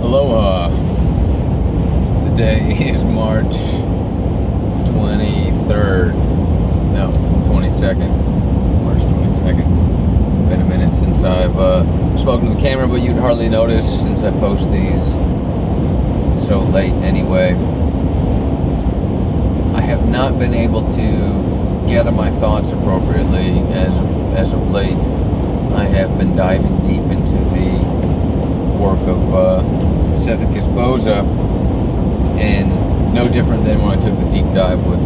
Aloha. Today is March 23rd. No, 22nd. March 22nd. Been a minute since I've spoken to the camera, but you'd hardly notice since I post these so late anyway. I have not been able to gather my thoughts appropriately as of late. I have been diving deep into the work of Sethikus Boza, and no different than when I took the deep dive with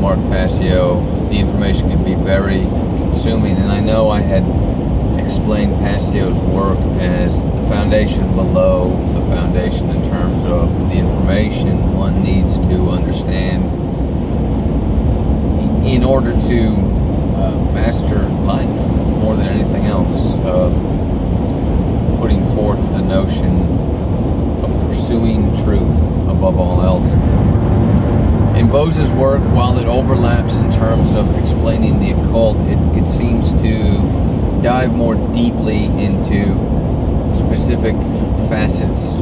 Mark Passio. The information can be very consuming, and I know I had explained Passio's work as the foundation below the foundation in terms of the information one needs to understand in order to master life more than anything else. Putting forth the notion of pursuing truth above all else. In Boza's work, while it overlaps in terms of explaining the occult, it seems to dive more deeply into specific facets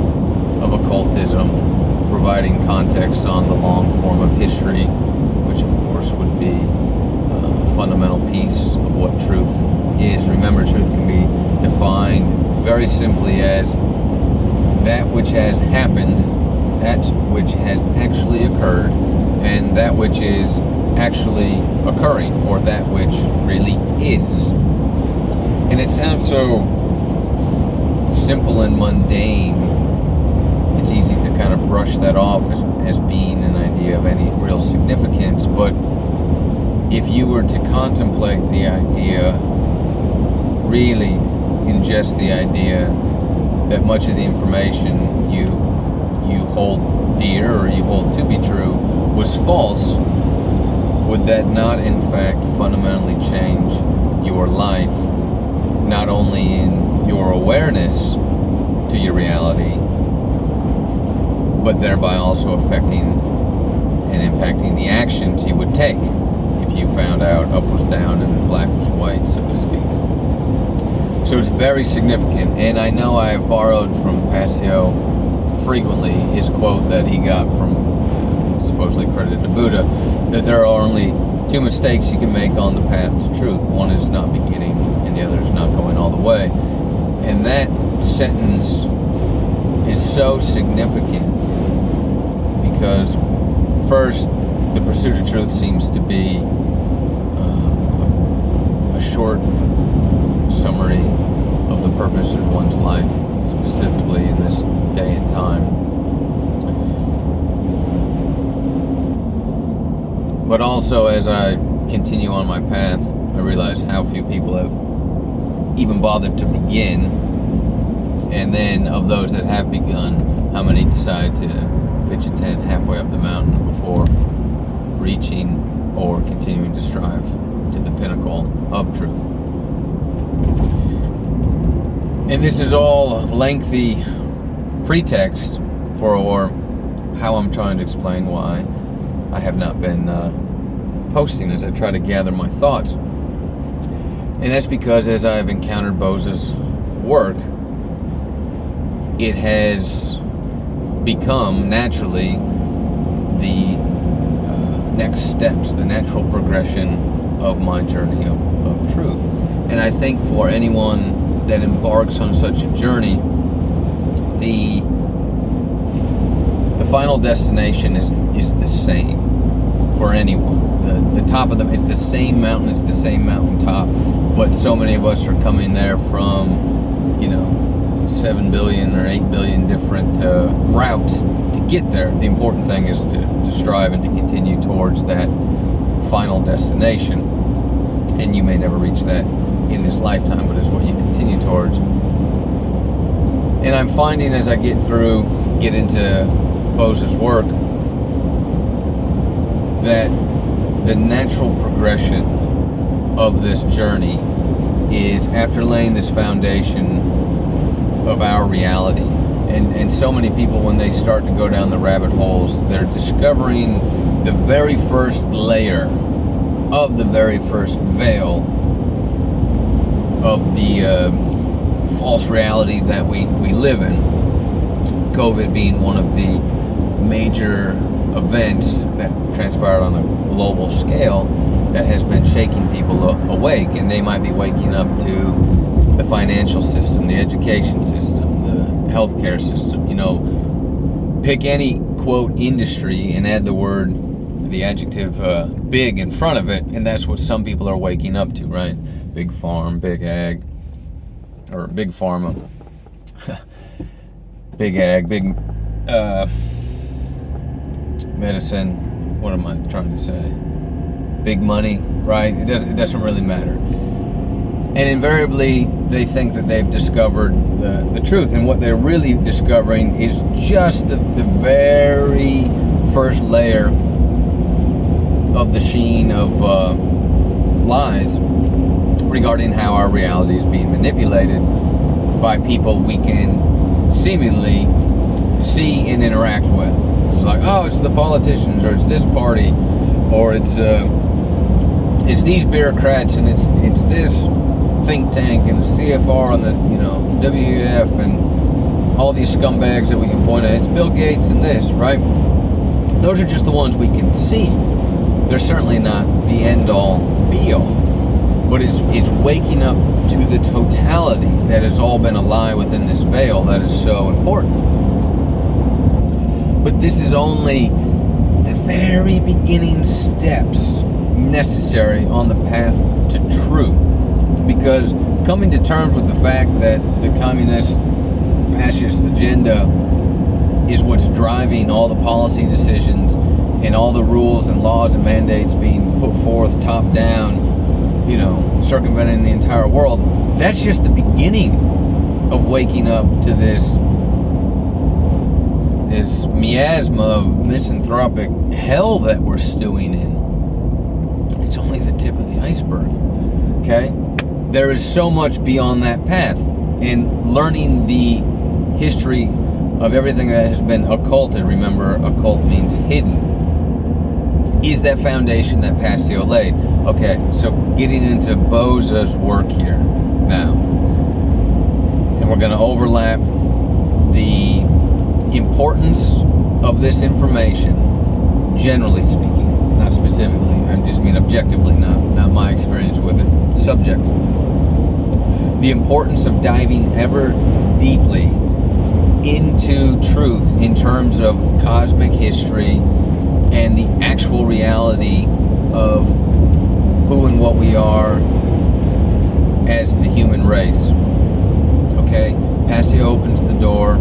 of occultism, providing context on the long form of history, which of course would be a fundamental piece of what truth is. Remember, truth can be defined very simply as that which has happened, that which has actually occurred, and that which is actually occurring, or that which really is. And it sounds so simple and mundane, it's easy to kind of brush that off as being an idea of any real significance, but if you were to contemplate the idea, really ingest the idea that much of the information you hold dear or you hold to be true was false, would that not in fact fundamentally change your life, not only in your awareness to your reality, but thereby also affecting and impacting the actions you would take if you found out up was down and black was white, so to speak. So it's very significant, and I know I have borrowed from Passio frequently his quote that he got from, supposedly credited to Buddha, that there are only two mistakes you can make on the path to truth. One is not beginning, and the other is not going all the way. And that sentence is so significant because, first, the pursuit of truth seems to be a short summary of the purpose in one's life, specifically in this day and time. But also, as I continue on my path, I realize how few people have even bothered to begin, and then of those that have begun, how many decide to pitch a tent halfway up the mountain before reaching or continuing to strive to the pinnacle of truth. And this is all a lengthy pretext for how I'm trying to explain why I have not been posting as I try to gather my thoughts. And that's because as I've encountered Boza's work, it has become naturally the next steps, the natural progression of my journey of truth. And I think for anyone that embarks on such a journey, the final destination is the same for anyone. The top of them is the same mountain, it's the same mountaintop, but so many of us are coming there from 7 billion or 8 billion different routes to get there. The important thing is to strive and to continue towards that final destination, and you may never reach that in this lifetime, but it's what you continue towards. And I'm finding as I get into Boza's work, that the natural progression of this journey is after laying this foundation of our reality. And so many people, when they start to go down the rabbit holes, they're discovering the very first layer of the very first veil of the false reality that we live in. COVID being one of the major events that transpired on a global scale that has been shaking people awake, and they might be waking up to the financial system, the education system, the healthcare system. You know, pick any quote industry and add the adjective big in front of it, and that's what some people are waking up to, right? Big farm, big ag, or big pharma, big ag, big medicine. What am I trying to say? Big money, right? It doesn't really matter. And invariably, they think that they've discovered the truth, and what they're really discovering is just the very first layer of the sheen of lies regarding how our reality is being manipulated by people we can seemingly see and interact with. It's like, oh, it's the politicians, or it's this party, or it's these bureaucrats, and it's this think tank, and CFR on the WEF, and all these scumbags that we can point at. It's Bill Gates and this, right? Those are just the ones we can see. They're certainly not the end-all, be-all. But it's waking up to the totality that has all been a lie within this veil that is so important. But this is only the very beginning steps necessary on the path to truth. Because coming to terms with the fact that the communist, fascist agenda is what's driving all the policy decisions and all the rules and laws and mandates being put forth top down, circumventing the entire world, that's just the beginning of waking up to this miasma of misanthropic hell that we're stewing in. It's only the tip of the iceberg, okay? There is so much beyond that path, and learning the history of everything that has been occulted, remember, occult means hidden, is that foundation that Passio laid. Okay, so getting into Boza's work here now, and we're going to overlap the importance of this information, generally speaking, not specifically. I just mean objectively, not my experience with it, subjectively. The importance of diving ever deeply into truth in terms of cosmic history and the actual reality of who and what we are as the human race. Okay? Passio opens the door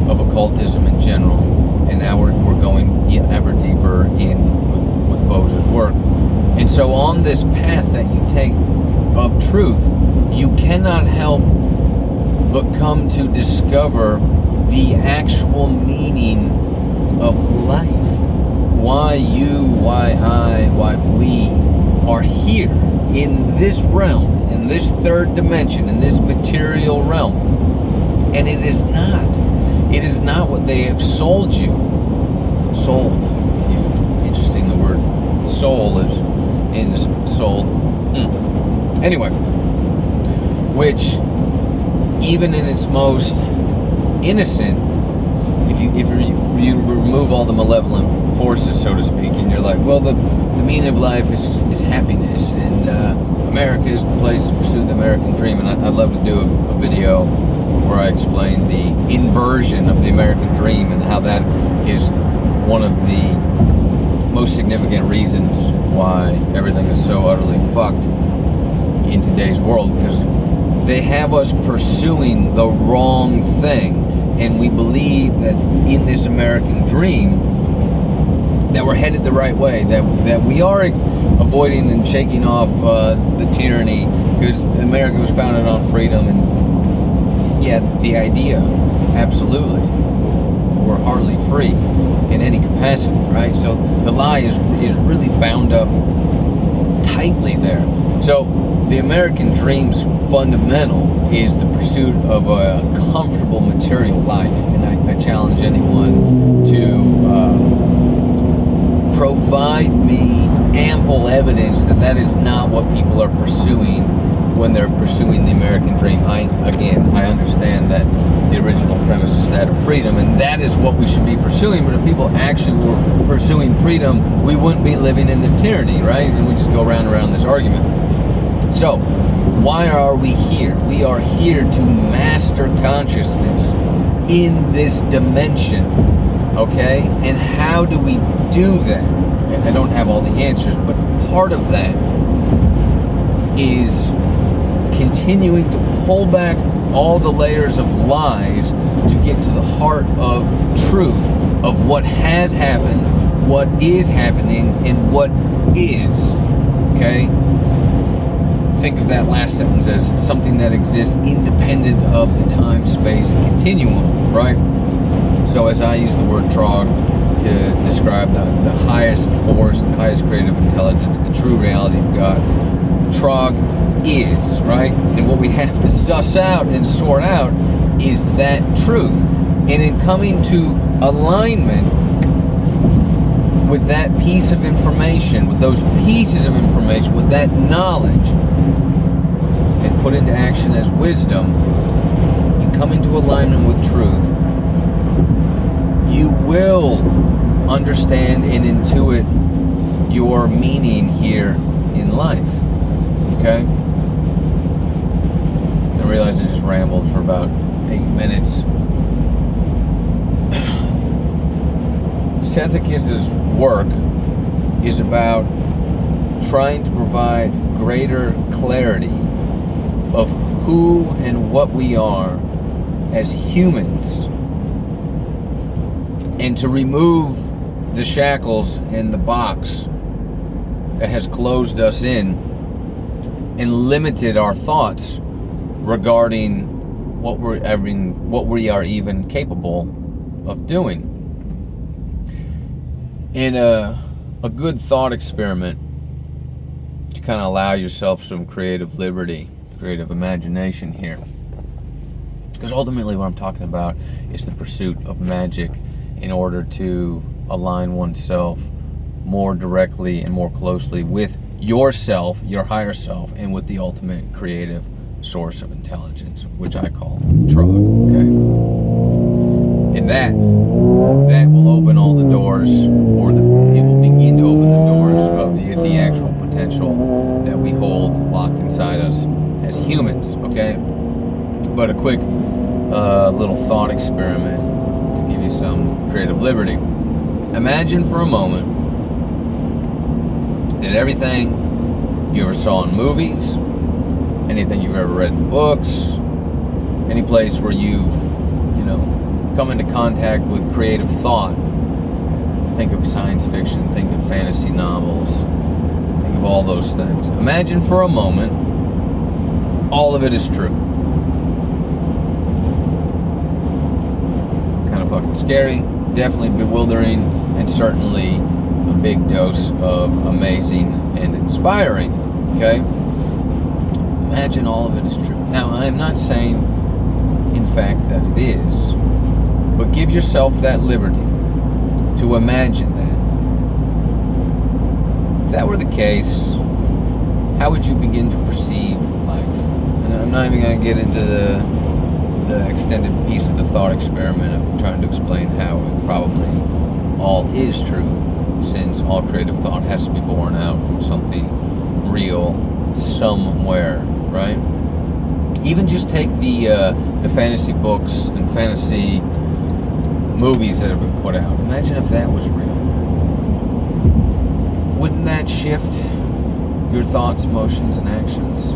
of occultism in general, and now we're going ever deeper in with Boza's work. And so on this path that you take of truth, you cannot help but come to discover the actual meaning of life. Why you, why I, why we are here in this realm, in this third dimension, in this material realm. And it is not what they have sold you. Sold you. Interesting, the word soul is sold. Anyway, which even in its most innocent, if you remove all the malevolent forces, so to speak, and you're like, well, the meaning of life is happiness, and America is the place to pursue the American dream. And I'd love to do a video where I explain the inversion of the American dream and how that is one of the most significant reasons why everything is so utterly fucked in today's world, because they have us pursuing the wrong thing, and we believe that in this American dream that we're headed the right way, that we are avoiding and shaking off the tyranny, because America was founded on freedom. And yeah, the idea, absolutely, we're hardly free in any capacity, right? So the lie is really bound up tightly there. So the American dream's fundamental is the pursuit of a comfortable material life, and I challenge anyone to provide me ample evidence that is not what people are pursuing when they're pursuing the American dream. I understand that the original premise is that of freedom, and that is what we should be pursuing. But if people actually were pursuing freedom, we wouldn't be living in this tyranny, right? And we just go round and around this argument. So, why are we here? We are here to master consciousness in this dimension, okay? And how do we do that? I don't have all the answers, but part of that is continuing to pull back all the layers of lies to get to the heart of truth of what has happened, what is happening, and what is, okay? Think of that last sentence as something that exists independent of the time-space continuum, right? So as I use the word trog to describe the highest force, the highest creative intelligence, the true reality of God, trog is, right? And what we have to suss out and sort out is that truth. And in coming to alignment with that piece of information, with those pieces of information, with that knowledge, and put into action as wisdom, and come into alignment with truth, you will understand and intuit your meaning here in life. Okay? I realize I just rambled for about 8 minutes. Sethikus' work is about trying to provide greater clarity of who and what we are as humans, and to remove the shackles and the box that has closed us in and limited our thoughts regarding what we are even capable of doing. In a good thought experiment to kind of allow yourself some creative liberty, creative imagination here. Because ultimately what I'm talking about is the pursuit of magic in order to align oneself more directly and more closely with yourself, your higher self, and with the ultimate creative source of intelligence, which I call Trog, okay? And that will open all the doors, or it will begin to open the doors of the actual potential that we hold locked inside us as humans, okay? But a quick little thought experiment to give you some creative liberty. Imagine for a moment that everything you ever saw in movies, anything you've ever read in books, any place where you've, come into contact with creative thought, think of science fiction, think of fantasy novels, think of all those things. Imagine for a moment all of it is true. Kind of fucking scary, definitely bewildering, and certainly a big dose of amazing and inspiring, okay? Imagine all of it is true. Now, I am not saying, in fact, that it is, but give yourself that liberty to imagine that. If that were the case, how would you begin to perceive life? And I'm not even going to get into the extended piece of the thought experiment of trying to explain how it probably all is true, since all creative thought has to be born out from something real somewhere, right? Even just take the fantasy books and fantasy movies that have been put out. Imagine if that was real. Wouldn't that shift your thoughts, emotions, and actions?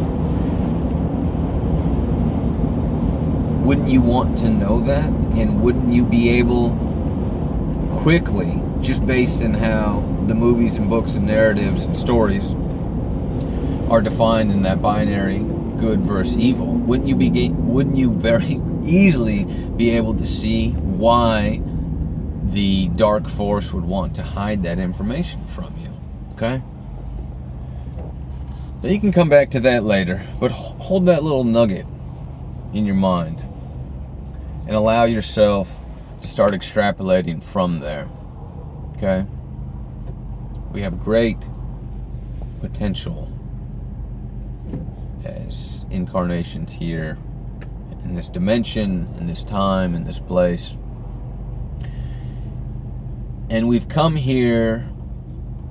Wouldn't you want to know that? And wouldn't you be able quickly, just based on how the movies and books and narratives and stories are defined in that binary good versus evil, wouldn't you very easily be able to see why the dark force would want to hide that information from you? Okay? Now you can come back to that later, but hold that little nugget in your mind and allow yourself to start extrapolating from there. Okay? We have great potential as as incarnations here in this dimension, in this time, in this place. And we've come here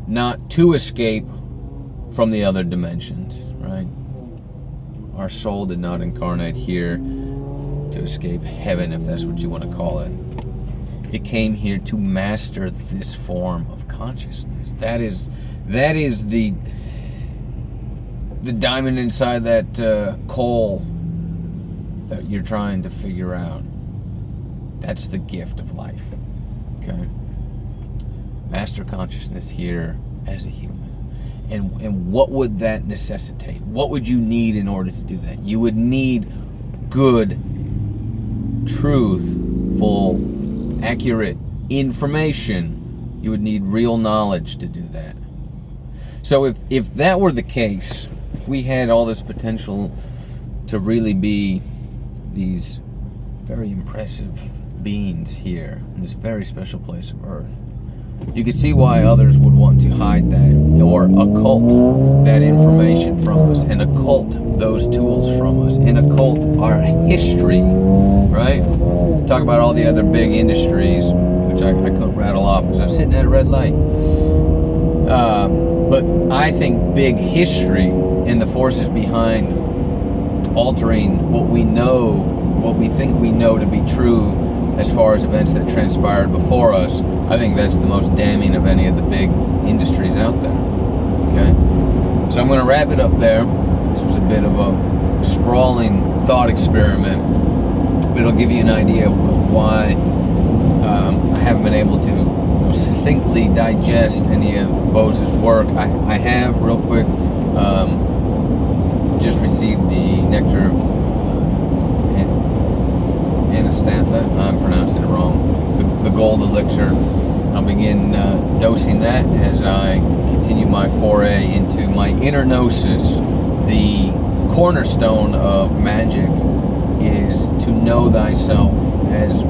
not to escape from the other dimensions, right? Our soul did not incarnate here to escape heaven, if that's what you want to call it. It came here to master this form of consciousness. That is the diamond inside that coal that you're trying to figure out. That's the gift of life. Okay? Master consciousness here as a human. And what would that necessitate? What would you need in order to do that? You would need good, truthful, accurate information. You would need real knowledge to do that. So if that were the case, if we had all this potential to really be these very impressive beings here in this very special place of Earth, you could see why others would want to hide that or occult that information from us and occult those tools from us and occult our history, right? Talk about all the other big industries, which I couldn't rattle off because I'm sitting at a red light. But I think big history and the forces behind altering what we know, what we think we know to be true as far as events that transpired before us, I think that's the most damning of any of the big industries out there. Okay? So I'm going to wrap it up there. This was a bit of a sprawling thought experiment, but it'll give you an idea of why I haven't been able to succinctly digest any of Boza's work. I have, real quick, just received the nectar of Anastatha. I'm pronouncing it wrong. The gold elixir. I'll begin dosing that as I continue my foray into my inner gnosis. The cornerstone of magic is to know thyself as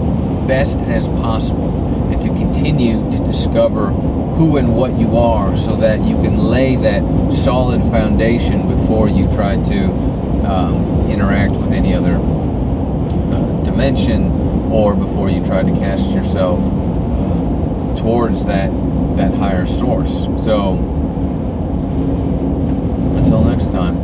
best as possible and to continue to discover who and what you are so that you can lay that solid foundation before you try to interact with any other dimension or before you try to cast yourself towards that higher source. So until next time.